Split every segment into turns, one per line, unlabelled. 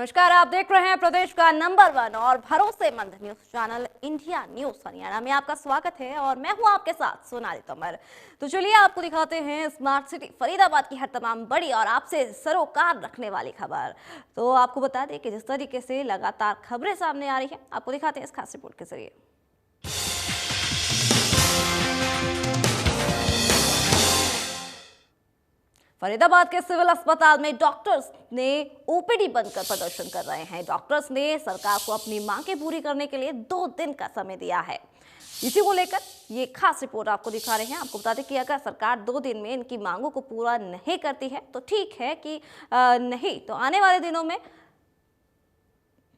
नमस्कार, आप देख रहे हैं प्रदेश का नंबर 1 और भरोसेमंद news channel India news Haryana में आपका स्वागत है और मैं हूं आपके साथ सोनाली तोमर। तो चलिए आपको दिखाते हैं स्मार्ट सिटी फरीदाबाद की हर तमाम बड़ी और आपसे सरोकार रखने वाली खबर। तो आपको बता दें कि जिस तरीके से लगातार खबरें सामने आ रही है, आपको दिखाते हैं इस खास रिपोर्ट के जरिए। फरीदाबाद के सिविल अस्पताल में डॉक्टर्स ने ओपीडी बंद कर प्रदर्शन कर रहे हैं। डॉक्टर्स ने सरकार को अपनी मांगें पूरी करने के लिए 2 दिन का समय दिया है। इसी को लेकर ये खास रिपोर्ट आपको दिखा रहे हैं। आपको बता दें कि अगर सरकार 2 दिन में इनकी मांगों को पूरा नहीं करती है तो ठीक है कि नहीं तो आने वाले दिनों में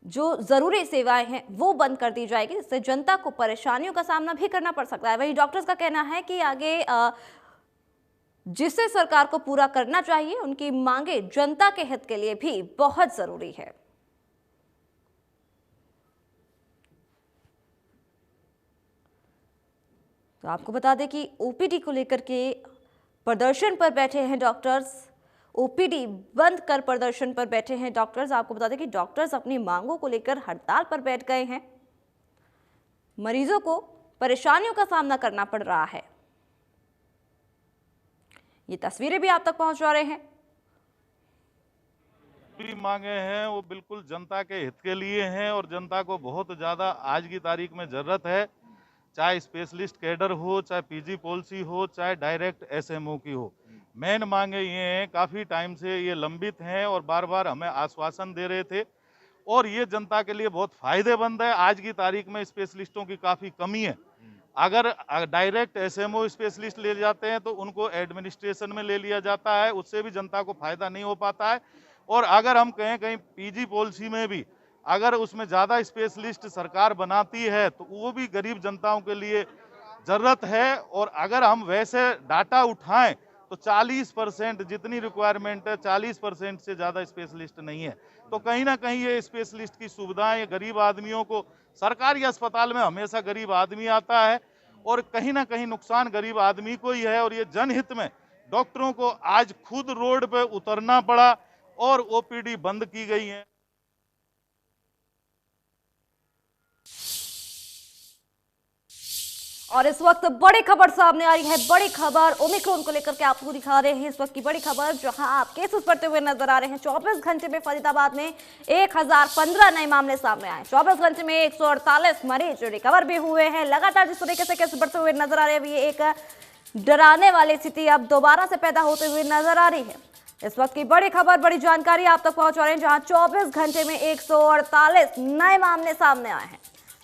जो जरूरी सेवाएं हैं वो बंद कर दी जाएगी, जिससे जनता को परेशानियों का सामना भी करना पड़ सकता है। वहीं डॉक्टर्स का कहना है कि आगे जिसे सरकार को पूरा करना चाहिए, उनकी मांगे जनता के हित के लिए भी बहुत जरूरी है। तो आपको बता दें कि ओपीडी को लेकर के प्रदर्शन पर बैठे हैं डॉक्टर्स। ओपीडी बंद कर प्रदर्शन पर बैठे हैं डॉक्टर्स। आपको बता दें कि डॉक्टर्स अपनी मांगों को लेकर हड़ताल पर बैठ गए हैं। मरीजों को परेशानियों का सामना करना पड़ रहा है। ये तस्वीरें भी आप तक पहुंचा रहे हैं।
भी मांगे हैं वो बिल्कुल जनता के हित के लिए हैं और जनता को बहुत ज़्यादा आज की तारीख में ज़रूरत है। चाहे स्पेशलिस्ट कैडर हो, चाहे पीजी पॉलिसी हो, चाहे डायरेक्ट एसएमओ की हो। मेन मांगे ये हैं, काफ़ी टाइम से ये लंबित हैं और बार बार हमें आश्वासन दे रहे थे और ये जनता के लिए बहुत फायदेमंद है। आज की तारीख में स्पेशलिस्टों की काफ़ी कमी है। अगर डायरेक्ट एसएमओ स्पेशलिस्ट ले जाते हैं तो उनको एडमिनिस्ट्रेशन में ले लिया जाता है, उससे भी जनता को फायदा नहीं हो पाता है। और अगर हम कहें कहीं पीजी पॉलिसी में भी अगर उसमें ज़्यादा स्पेशलिस्ट सरकार बनाती है तो वो भी गरीब जनताओं के लिए ज़रूरत है। और अगर हम वैसे डाटा उठाएं तो 40% जितनी रिक्वायरमेंट है, 40% से ज़्यादा स्पेशलिस्ट नहीं है। तो कहीं ना कहीं ये स्पेशलिस्ट की सुविधाएं गरीब आदमियों को, सरकारी अस्पताल में हमेशा गरीब आदमी आता है और कहीं ना कहीं नुकसान गरीब आदमी को ही है। और ये जनहित में डॉक्टरों को आज खुद रोड पे उतरना पड़ा और ओपीडी बंद की गई है।
और इस वक्त बड़ी खबर सामने आ रही है। बड़ी खबर ओमिक्रॉन को लेकर के आपको दिखा रहे हैं। इस वक्त की बड़ी खबर, जहां आप केसेस बढ़ते हुए नजर आ रहे हैं। 24 घंटे में फरीदाबाद में 1015 नए मामले सामने आए। 24 घंटे में 148 मरीज रिकवर भी हुए हैं। लगातार जिस तरीके से केसेस बढ़ते हुए नजर आ रहे हैं, ये एक डराने वाली स्थिति अब दोबारा से पैदा होते हुए नजर आ रही है। इस वक्त की बड़ी खबर, बड़ी जानकारी आप तक पहुंचा रहे हैं, जहां 24 घंटे में 148 नए मामले सामने आए हैं।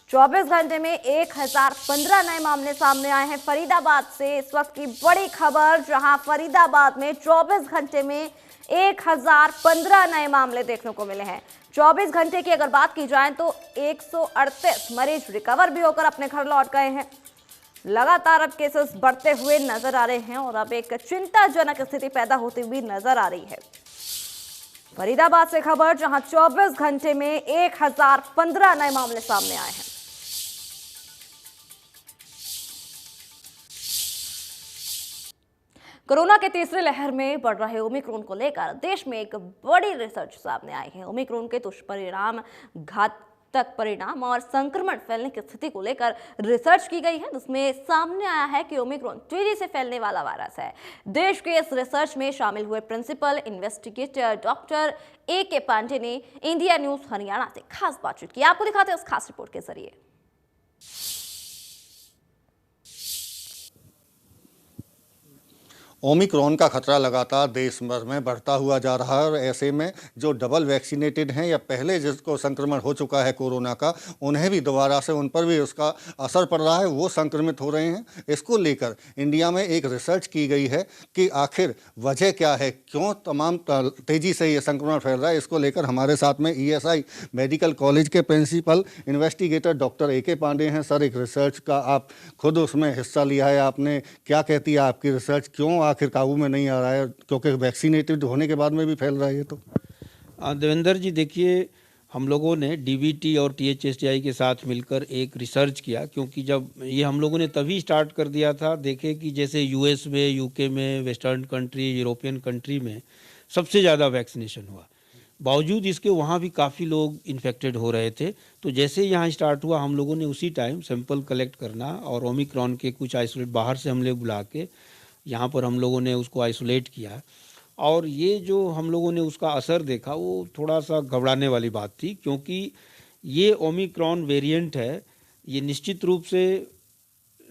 24 घंटे में 1015 नए मामले सामने आए हैं फरीदाबाद से। इस वक्त की बड़ी खबर, जहां फरीदाबाद में 24 घंटे में 1015 नए मामले देखने को मिले हैं। 24 घंटे की अगर बात की जाए तो 138 मरीज रिकवर भी होकर अपने घर लौट गए हैं। लगातार अब केसेस बढ़ते हुए नजर आ रहे हैं और अब एक चिंताजनक स्थिति पैदा होती हुई नजर आ रही है। फरीदाबाद से खबर, जहां 24 घंटे में 1015 नए मामले सामने आए हैं। कोरोना के तीसरी लहर में बढ़ रहे ओमिक्रॉन को लेकर देश में एक बड़ी रिसर्च सामने आई है। ओमिक्रॉन के दुष्परिणाम, घातक परिणाम और संक्रमण फैलने की स्थिति को लेकर रिसर्च की गई है, जिसमें सामने आया है कि ओमिक्रॉन तेजी से फैलने वाला वायरस है। देश के इस रिसर्च में शामिल हुए principal investigator doctor A K. Pandey ने इंडिया न्यूज हरियाणा से खास बातचीत की। आपको दिखाते हैं उस खास रिपोर्ट के जरिए।
ओमिक्रॉन का खतरा लगातार देश भर में बढ़ता हुआ जा रहा है और ऐसे में जो डबल वैक्सीनेटेड हैं या पहले जिसको संक्रमण हो चुका है कोरोना का, उन्हें भी दोबारा से उन पर भी उसका असर पड़ रहा है, वो संक्रमित हो रहे हैं। इसको लेकर इंडिया में एक रिसर्च की गई है कि आखिर वजह क्या है, क्यों तमाम तेज़ी से ये संक्रमण फैल रहा है। इसको लेकर हमारे साथ में ईएसआई मेडिकल कॉलेज के principal investigator doctor A K. Pandey हैं। सर, एक रिसर्च का आप खुद उसमें हिस्सा लिया है आपने, क्या कहती है आपकी रिसर्च, क्यों आखिर काबू में नहीं आ रहा है, क्योंकि वैक्सीनेटेड होने के बाद में भी फैल रहा है ये? तो
देवेंद्र जी, देखिए, हम लोगों ने डीबीटी और टीएचएसटीआई के साथ मिलकर एक रिसर्च किया, क्योंकि जब ये हम लोगों ने तभी स्टार्ट कर दिया था, देखे कि जैसे यूएस में, यूके में, वेस्टर्न कंट्री, यूरोपियन कंट्री में सबसे ज़्यादा वैक्सीनेशन हुआ। बावजूद इसके वहाँ भी काफ़ी लोग इन्फेक्टेड हो रहे थे। तो जैसे यहाँ स्टार्ट हुआ, हम लोगों ने उसी टाइम सैंपल कलेक्ट करना और ओमिक्रॉन के कुछ आइसोलेट बाहर से हम लोग बुला के यहाँ पर हम लोगों ने उसको आइसोलेट किया। और ये जो हम लोगों ने उसका असर देखा वो थोड़ा सा घबराने वाली बात थी, क्योंकि ये ओमिक्रॉन वेरिएंट है, ये निश्चित रूप से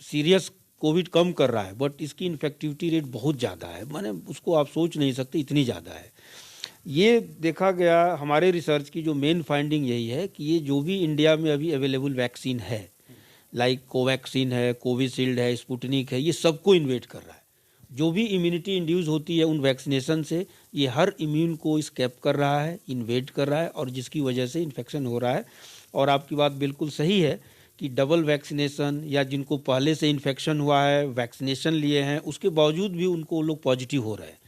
सीरियस कोविड कम कर रहा है, बट इसकी इन्फेक्टिविटी रेट बहुत ज़्यादा है, माने उसको आप सोच नहीं सकते इतनी ज़्यादा है। ये देखा गया, हमारे रिसर्च की जो मेन फाइंडिंग यही है कि ये जो भी इंडिया में अभी अवेलेबल वैक्सीन है, लाइक कोवैक्सीन है, कोविशील्ड है, स्पुतनिक है, ये सबको इन्वेट कर रहा है। जो भी इम्यूनिटी इंड्यूस होती है उन वैक्सीनेशन से, ये हर इम्यून को स्कैप कर रहा है, इन्वेट कर रहा है, और जिसकी वजह से इन्फेक्शन हो रहा है। और आपकी बात बिल्कुल सही है कि डबल वैक्सीनेशन या जिनको पहले से इन्फेक्शन हुआ है, वैक्सीनेशन लिए हैं, उसके बावजूद भी उनको लोग पॉजिटिव हो रहे हैं।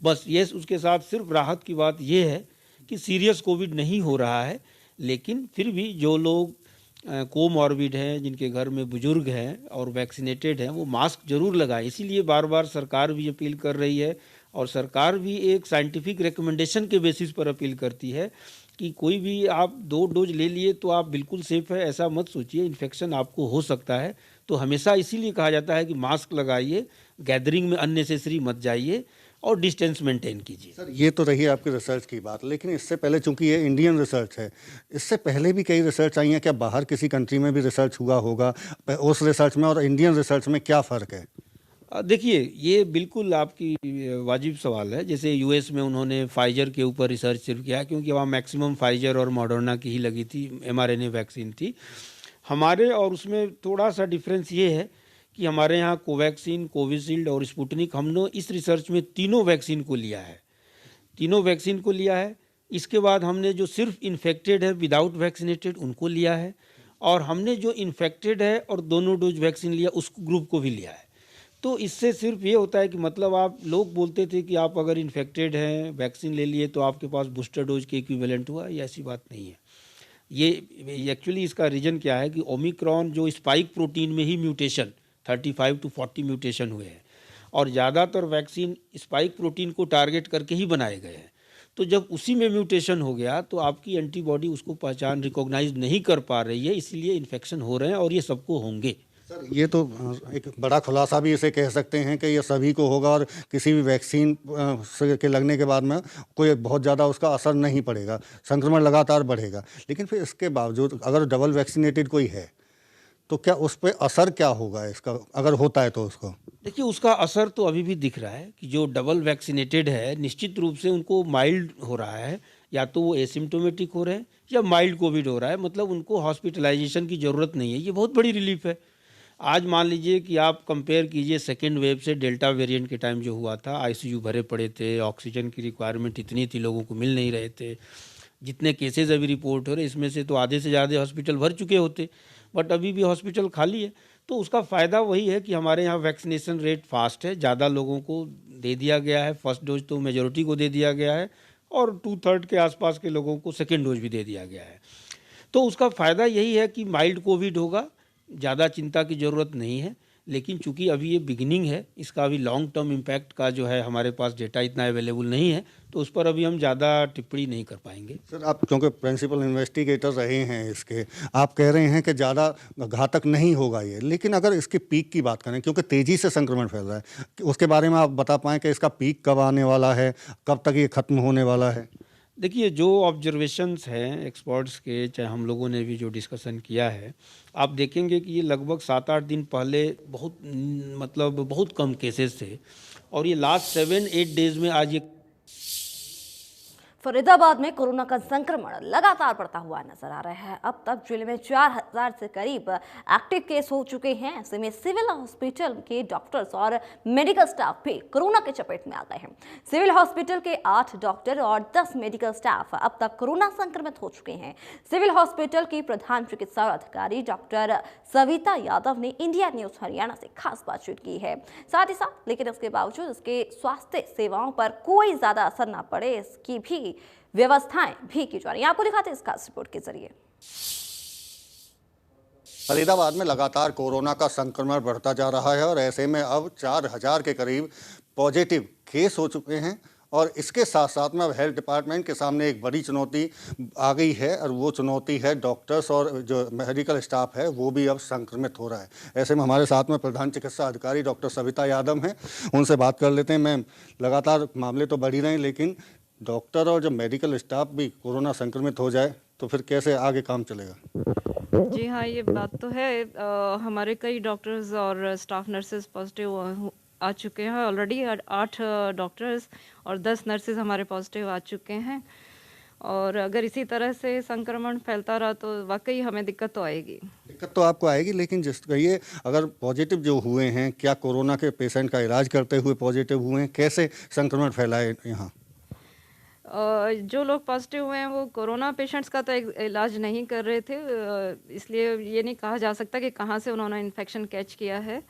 बस ये उसके साथ सिर्फ राहत की बात ये है कि सीरियस कोविड नहीं हो रहा है, लेकिन फिर भी जो लोग कोमॉर्बिड हैं, जिनके घर में बुजुर्ग हैं और वैक्सीनेटेड हैं, वो मास्क जरूर लगाएं। इसीलिए बार बार सरकार भी अपील कर रही है, और सरकार भी एक साइंटिफिक रिकमेंडेशन के बेसिस पर अपील करती है कि कोई भी आप 2 डोज ले लिए तो आप बिल्कुल सेफ है, ऐसा मत सोचिए, इन्फेक्शन आपको हो सकता है। तो हमेशा इसीलिए कहा जाता है कि मास्क लगाइए, गैदरिंग में अननेसेसरी मत जाइए और डिस्टेंस मेंटेन कीजिए।
सर, ये तो रही आपकी रिसर्च की बात, लेकिन इससे पहले चूंकि ये इंडियन रिसर्च है, इससे पहले भी कई रिसर्च आई हैं। क्या बाहर किसी कंट्री में भी रिसर्च हुआ होगा? उस रिसर्च में और इंडियन रिसर्च में क्या फ़र्क है?
देखिए, ये बिल्कुल आपकी वाजिब सवाल है। जैसे यूएस में उन्होंने फाइजर के ऊपर रिसर्च शुरू किया, क्योंकि वहाँ मैक्सिमम फाइजर और मॉडर्ना की ही लगी थी, mRNA वैक्सीन थी। हमारे और उसमें थोड़ा सा डिफरेंस ये है कि हमारे यहाँ कोवैक्सीन, कोविशील्ड और स्पुतनिक, हमने इस रिसर्च में तीनों वैक्सीन को लिया है, तीनों वैक्सीन को लिया है। इसके बाद हमने जो सिर्फ इन्फेक्टेड है विदाउट वैक्सीनेटेड उनको लिया है, और हमने जो इन्फेक्टेड है और दोनों डोज वैक्सीन लिया उस ग्रुप को भी लिया है। तो इससे सिर्फ ये होता है कि मतलब आप लोग बोलते थे कि आप अगर इन्फेक्टेड हैं, वैक्सीन ले लिए तो आपके पास बूस्टर डोज के इक्विवेलेंट हुआ, ये ऐसी बात नहीं है। ये एक्चुअली इसका रीज़न क्या है कि ओमिक्रॉन जो स्पाइक प्रोटीन में ही म्यूटेशन 35 to 40 म्यूटेशन हुए हैं, और ज़्यादातर वैक्सीन स्पाइक प्रोटीन को टारगेट करके ही बनाए गए हैं। तो जब उसी में म्यूटेशन हो गया तो आपकी एंटीबॉडी उसको पहचान रिकॉग्नाइज नहीं कर पा रही है, इसलिए इन्फेक्शन हो रहे हैं, और ये सबको होंगे।
सर, ये तो एक बड़ा खुलासा भी इसे कह सकते हैं कि ये सभी को होगा, और किसी भी वैक्सीन के लगने के बाद में कोई बहुत ज़्यादा उसका असर नहीं पड़ेगा, संक्रमण लगातार बढ़ेगा। लेकिन फिर इसके बावजूद अगर डबल वैक्सीनेटेड कोई है तो क्या उस पर असर क्या होगा इसका, अगर होता है तो उसको?
देखिए, उसका असर तो अभी भी दिख रहा है कि जो डबल वैक्सीनेटेड है निश्चित रूप से उनको माइल्ड हो रहा है, या तो वो एसिम्टोमेटिक हो रहे हैं या माइल्ड कोविड हो रहा है, मतलब उनको हॉस्पिटलाइजेशन की ज़रूरत नहीं है। ये बहुत बड़ी रिलीफ है। आज मान लीजिए कि आप कंपेयर कीजिए सेकेंड वेव से, डेल्टा वेरिएंट के टाइम जो हुआ था, आईसीयू भरे पड़े थे, ऑक्सीजन की रिक्वायरमेंट इतनी थी, लोगों को मिल नहीं रहे थे। जितने केसेज अभी रिपोर्ट हो रहे इसमें से तो आधे से ज़्यादा हॉस्पिटल भर चुके होते, बट अभी भी हॉस्पिटल खाली है। तो उसका फ़ायदा वही है कि हमारे यहाँ वैक्सीनेशन रेट फास्ट है, ज़्यादा लोगों को दे दिया गया है। फर्स्ट डोज तो मेजॉरिटी को दे दिया गया है, और 2/3 के आसपास के लोगों को सेकेंड डोज भी दे दिया गया है। तो उसका फ़ायदा यही है कि माइल्ड कोविड होगा, ज़्यादा चिंता की ज़रूरत नहीं है। लेकिन चूंकि अभी ये बिगिनिंग है, इसका अभी लॉन्ग टर्म इम्पैक्ट का जो है हमारे पास डेटा इतना अवेलेबल नहीं है, तो उस पर अभी हम ज़्यादा टिप्पणी नहीं कर पाएंगे।
सर, आप क्योंकि प्रिंसिपल इन्वेस्टिगेटर रहे हैं इसके, आप कह रहे हैं कि ज़्यादा घातक नहीं होगा ये, लेकिन अगर इसके पीक की बात करें, क्योंकि तेज़ी से संक्रमण फैल रहा है, उसके बारे में आप बता पाएँ कि इसका पीक कब आने वाला है, कब तक ये ख़त्म होने वाला है?
देखिए, जो ऑब्जर्वेशंस हैं एक्सपर्ट्स के, चाहे हम लोगों ने भी जो डिस्कशन किया है, आप देखेंगे कि ये लगभग 7-8 दिन पहले बहुत कम केसेस थे, और ये लास्ट 7-8 डेज में आज ये
फरीदाबाद में कोरोना का संक्रमण लगातार बढ़ता हुआ नजर आ रहा है। अब तक जिले में 4000 से करीब एक्टिव केस हो चुके हैं। ऐसे में सिविल हॉस्पिटल के डॉक्टर्स और मेडिकल स्टाफ भी कोरोना के चपेट में आ गए हैं। सिविल हॉस्पिटल के 8 डॉक्टर और 10 मेडिकल स्टाफ अब तक कोरोना संक्रमित हो चुके हैं। सिविल हॉस्पिटल की प्रधान चिकित्सा अधिकारी डॉक्टर सविता यादव ने इंडिया न्यूज हरियाणा से खास बातचीत की है। साथ ही साथ लेकिन इसके बावजूद इसके स्वास्थ्य सेवाओं पर कोई ज्यादा असर न पड़े, इसकी भी व्यवस्थाएं भी की जा रही हैं। आपको दिखाते हैं इस खास रिपोर्ट के जरिए।
फरीदाबाद में लगातार कोरोना का संक्रमण बढ़ता जा रहा है, और ऐसे में अब 4000 के करीब पॉजिटिव केस हो चुके हैं, और इसके साथ साथ में अब हेल्थ डिपार्टमेंट के सामने एक बड़ी चुनौती आ गई है, और वो चुनौती है डॉक्टर्स और जो मेडिकल स्टाफ है वो भी अब संक्रमित हो रहा है। ऐसे में हमारे साथ में प्रधान चिकित्सा अधिकारी डॉक्टर सविता यादव हैं, उनसे बात कर लेते हैं। मैम, लगातार मामले तो बढ़ ही रहे हैं, लेकिन डॉक्टर और जो मेडिकल स्टाफ भी कोरोना संक्रमित हो जाए तो फिर कैसे आगे काम चलेगा?
जी हाँ, ये बात तो है। हमारे कई डॉक्टर्स और स्टाफ नर्सेज पॉजिटिव आ चुके हैं ऑलरेडी। 8 डॉक्टर्स और 10 नर्सेज हमारे पॉजिटिव आ चुके हैं, और अगर इसी तरह से संक्रमण फैलता रहा तो वाकई हमें दिक्कत तो आएगी।
दिक्कत तो आपको आएगी, लेकिन जिस कहिए अगर पॉजिटिव जो हुए हैं, क्या कोरोना के पेशेंट का इलाज करते हुए पॉजिटिव हुए हैं, कैसे संक्रमण फैला है यहाँ?
जो लोग पॉजिटिव हुए हैं वो कोरोना पेशेंट्स का तो इलाज नहीं कर रहे थे, इसलिए ये नहीं कहा जा सकता कि कहाँ से उन्होंने इन्फेक्शन कैच किया है।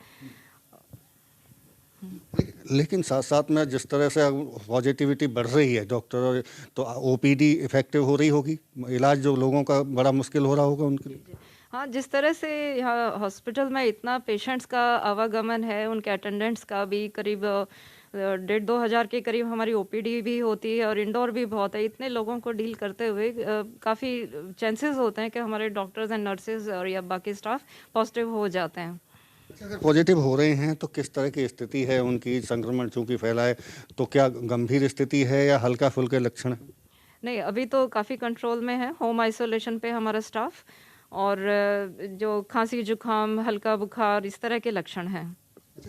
लेकिन साथ साथ में जिस तरह से पॉजिटिविटी बढ़ रही है डॉक्टर, तो ओपीडी इफेक्टिव हो रही होगी, इलाज जो लोगों का बड़ा मुश्किल हो रहा होगा उनके लिए।
हाँ, जिस तरह से यहाँ हॉस्पिटल में इतना पेशेंट्स का आवागमन है, उनके अटेंडेंट्स का भी करीब 1,500-2 हज़ार के करीब हमारी ओपीडी भी होती है, और इंडोर भी बहुत है। इतने लोगों को डील करते हुए काफ़ी चांसेस होते हैं कि हमारे डॉक्टर्स एंड नर्सेज और या बाकी स्टाफ पॉजिटिव हो जाते हैं।
अगर पॉजिटिव हो रहे हैं तो किस तरह की स्थिति है उनकी? संक्रमण चूंकि फैला है तो क्या गंभीर स्थिति है या हल्का फुल्के लक्षण है?
नहीं, अभी तो काफ़ी कंट्रोल में है। होम आइसोलेशन पे हमारा स्टाफ, और जो खांसी जुकाम हल्का बुखार इस तरह के लक्षण हैं।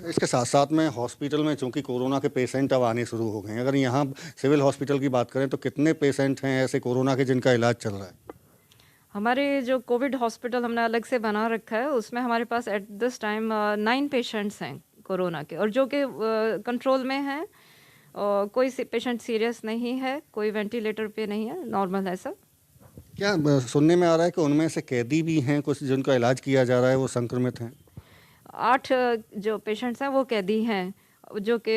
इसके साथ साथ में हॉस्पिटल में चूंकि कोरोना के पेशेंट अब आने शुरू हो गए हैं, अगर यहाँ सिविल हॉस्पिटल की बात करें तो कितने पेशेंट हैं ऐसे कोरोना के जिनका इलाज चल रहा है?
हमारे जो कोविड हॉस्पिटल हमने अलग से बना रखा है, उसमें हमारे पास एट दिस टाइम 9 पेशेंट्स हैं कोरोना के, और जो कि कंट्रोल में हैं। कोई पेशेंट सीरियस नहीं है, कोई वेंटिलेटर पे नहीं है, नॉर्मल है सब।
क्या सुनने में आ रहा है कि उनमें से कैदी भी हैं कुछ जिनका इलाज किया जा रहा है, वो संक्रमित हैं?
8 जो पेशेंट्स हैं वो कैदी हैं, जो कि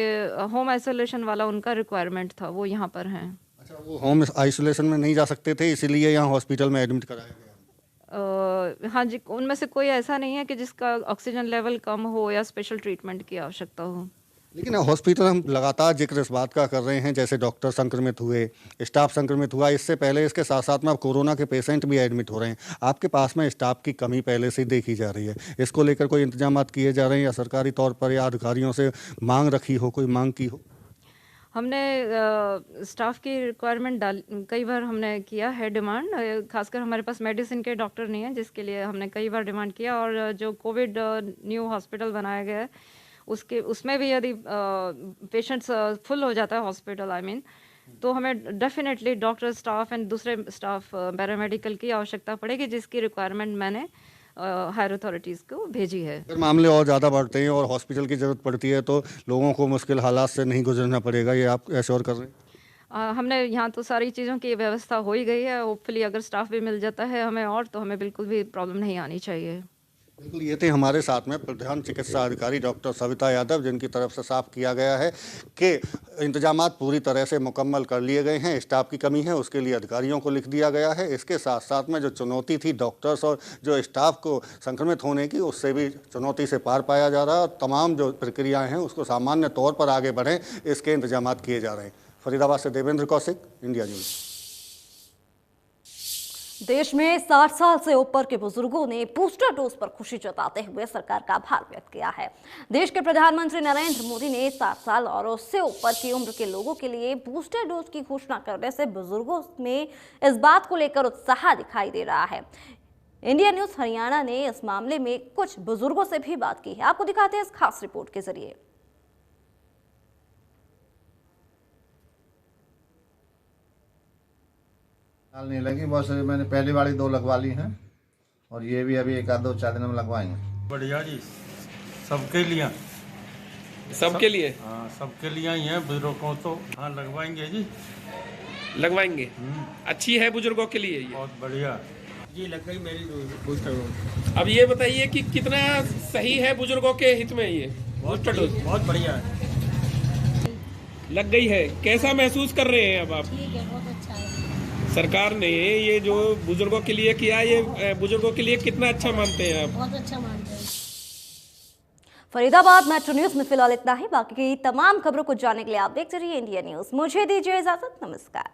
होम आइसोलेशन वाला उनका रिक्वायरमेंट था, वो यहाँ पर हैं।
अच्छा, वो होम आइसोलेशन में नहीं जा सकते थे, इसीलिए यहाँ हॉस्पिटल में एडमिट कराया गया?
हाँ जी, उनमें से कोई ऐसा नहीं है कि जिसका ऑक्सीजन लेवल कम हो या स्पेशल ट्रीटमेंट की आवश्यकता हो।
लेकिन हॉस्पिटल हम लगातार जिक्र इस बात का कर रहे हैं, जैसे डॉक्टर संक्रमित हुए, स्टाफ संक्रमित हुआ, इससे पहले इसके साथ साथ में अब कोरोना के पेशेंट भी एडमिट हो रहे हैं। आपके पास में स्टाफ की कमी पहले से ही देखी जा रही है, इसको लेकर कोई इंतजाम किए जा रहे हैं या सरकारी तौर पर या अधिकारियों से मांग रखी हो, कोई मांग की हो?
हमने स्टाफ की रिक्वायरमेंट कई बार हमने किया है डिमांड, खासकर हमारे पास मेडिसिन के डॉक्टर नहीं है, जिसके लिए हमने कई बार डिमांड किया। और जो कोविड न्यू हॉस्पिटल बनाया गया है उसमें भी यदि पेशेंट्स फुल हो जाता है हॉस्पिटल तो हमें डेफिनेटली डॉक्टर स्टाफ एंड दूसरे स्टाफ पैरामेडिकल की आवश्यकता पड़ेगी, जिसकी रिक्वायरमेंट मैंने हायर अथॉरिटीज़ को भेजी है।
अगर मामले और ज़्यादा बढ़ते हैं और हॉस्पिटल की ज़रूरत पड़ती है तो लोगों को मुश्किल हालात से नहीं गुजरना पड़ेगा, ये आप एश्योर कर रहे हैं?
हमने यहाँ तो सारी चीज़ों की व्यवस्था हो ही गई है। होपफुली अगर स्टाफ भी मिल जाता है हमें और, तो हमें बिल्कुल भी प्रॉब्लम नहीं आनी चाहिए।
बिल्कुल, ये थे हमारे साथ में प्रधान चिकित्सा अधिकारी डॉक्टर सविता यादव, जिनकी तरफ से साफ किया गया है कि इंतजामात पूरी तरह से मुकम्मल कर लिए गए हैं। स्टाफ की कमी है उसके लिए अधिकारियों को लिख दिया गया है। इसके साथ साथ में जो चुनौती थी डॉक्टर्स और जो स्टाफ को संक्रमित होने की, उससे भी चुनौती से पार पाया जा रहा है और तमाम जो प्रक्रियाएँ हैं उसको सामान्य तौर पर आगे बढ़ें, इसके इंतजामात किए जा रहे हैं। फरीदाबाद से देवेंद्र कौशिक, इंडिया न्यूज़।
देश में 60 साल से ऊपर के बुजुर्गों ने बूस्टर डोज पर खुशी जताते हुए सरकार का आभार व्यक्त किया है। देश के प्रधानमंत्री नरेंद्र मोदी ने 60 साल और उससे ऊपर की उम्र के लोगों के लिए बूस्टर डोज की घोषणा करने से बुजुर्गों में इस बात को लेकर उत्साह दिखाई दे रहा है। इंडिया न्यूज हरियाणा ने इस मामले में कुछ बुजुर्गों से भी बात की है, आपको दिखाते हैं इस खास रिपोर्ट के जरिए।
साल नहीं लगी, बस मैंने पहली वाली 2 लगवा ली हैं और ये भी अभी 1-2-4 दिन में लगवाएंगे।
बढ़िया जी, सबके लिए
हाँ,
सबके लिए ही है। बुजुर्गों तो हाँ लगवाएंगे जी,
लगवाएंगे। अच्छी है बुजुर्गों के लिए ये,
बहुत बढ़िया
जी। लग गई मेरी बूस्टर डोज।
अब ये बताइए कि कितना सही है बुजुर्गों के हित में ये बूस्टर डोज?
बहुत बढ़िया है।
लग गई है, कैसा महसूस कर रहे हैं अब आप?
ठीक है, बहुत अच्छा है।
सरकार ने ये जो बुजुर्गों के लिए किया, ये बुजुर्गों के लिए कितना अच्छा मानते हैं आप?
बहुत अच्छा मानते हैं।
फरीदाबाद मेट्रो न्यूज में फिलहाल इतना ही। बाकी की तमाम खबरों को जानने के लिए आप देखते रहिए इंडिया न्यूज। मुझे दीजिए इजाजत, नमस्कार।